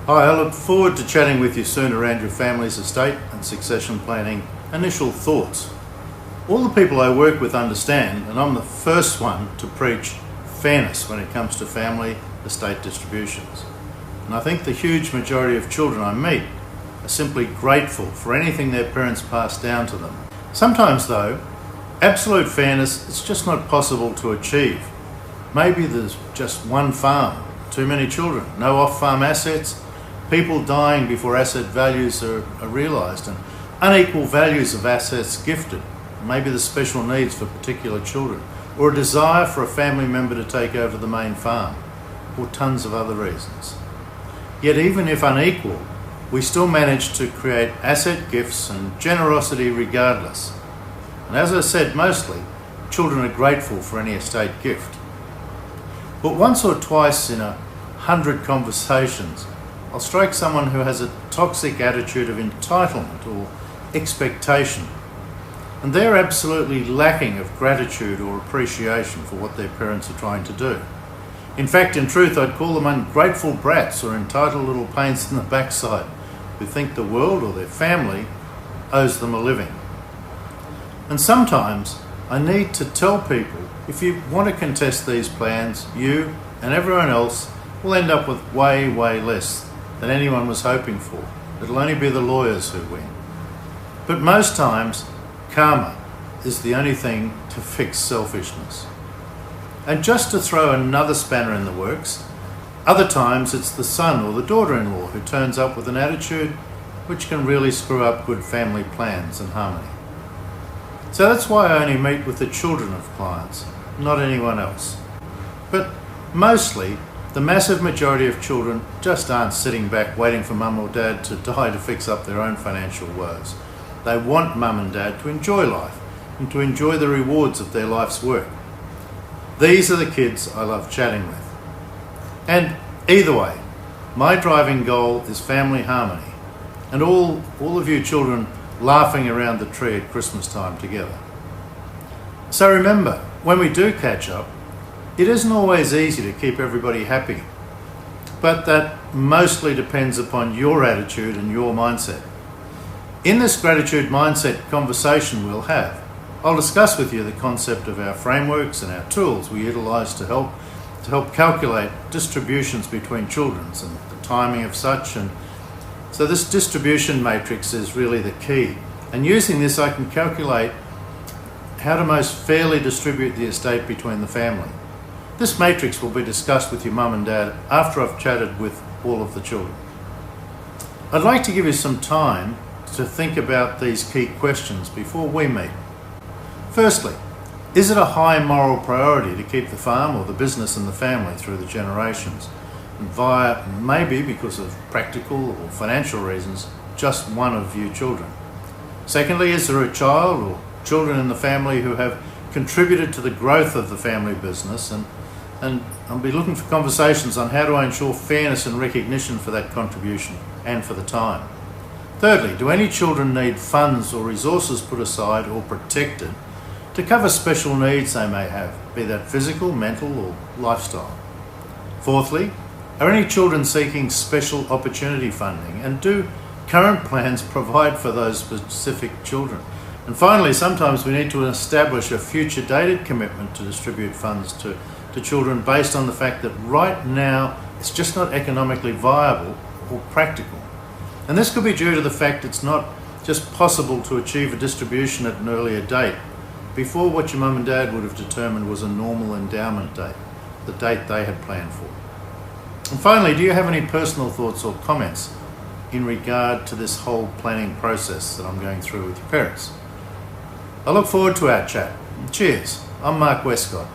Hi, I look forward to chatting with you soon around your family's estate and succession planning initial thoughts. All the people I work with understand, and I'm the first one to preach fairness when it comes to family estate distributions. And I think the huge majority of children I meet are simply grateful for anything their parents pass down to them. Sometimes though, absolute fairness is just not possible to achieve. Maybe there's just one farm, too many children, no off-farm assets, people dying before asset values are realised, and unequal values of assets gifted, maybe the special needs for particular children, or a desire for a family member to take over the main farm, or tons of other reasons. Yet even if unequal, we still manage to create asset gifts and generosity regardless. And as I said, mostly, children are grateful for any estate gift. But once or twice in 100 conversations, I'll strike someone who has a toxic attitude of entitlement or expectation, and they're absolutely lacking of gratitude or appreciation for what their parents are trying to do. In fact, in truth, I'd call them ungrateful brats or entitled little pains in the backside who think the world or their family owes them a living. And sometimes I need to tell people, if you want to contest these plans, you and everyone else will end up with way less than anyone was hoping for. It'll only be the lawyers who win. But most times, karma is the only thing to fix selfishness. And just to throw another spanner in the works, other times it's the son or the daughter-in-law who turns up with an attitude which can really screw up good family plans and harmony. So that's why I only meet with the children of clients, not anyone else. But mostly, the massive majority of children just aren't sitting back waiting for mum or dad to die to fix up their own financial woes. They want mum and dad to enjoy life and to enjoy the rewards of their life's work. These are the kids I love chatting with. And either way, my driving goal is family harmony and all of you children laughing around the tree at Christmas time together. So remember, when we do catch up, it isn't always easy to keep everybody happy, but that mostly depends upon your attitude and your mindset. In this gratitude mindset conversation we'll have, I'll discuss with you the concept of our frameworks and our tools we utilise to help calculate distributions between children and the timing of such. And so this distribution matrix is really the key. And using this, I can calculate how to most fairly distribute the estate between the family. This matrix will be discussed with your mum and dad after I've chatted with all of the children. I'd like to give you some time to think about these key questions before we meet. Firstly, is it a high moral priority to keep the farm or the business and the family through the generations, and via, maybe because of practical or financial reasons, just one of you children? Secondly, is there a child or children in the family who have contributed to the growth of the family business, and I'll be looking for conversations on how do I ensure fairness and recognition for that contribution and for the time. Thirdly, do any children need funds or resources put aside or protected to cover special needs they may have, be that physical, mental or lifestyle? Fourthly, are any children seeking special opportunity funding, and do current plans provide for those specific children? And finally, sometimes we need to establish a future dated commitment to distribute funds to children based on the fact that right now it's just not economically viable or practical. And this could be due to the fact it's not just possible to achieve a distribution at an earlier date, before what your mum and dad would have determined was a normal endowment date, the date they had planned for. And finally, do you have any personal thoughts or comments in regard to this whole planning process that I'm going through with your parents? I look forward to our chat. Cheers. I'm Mark Westcott.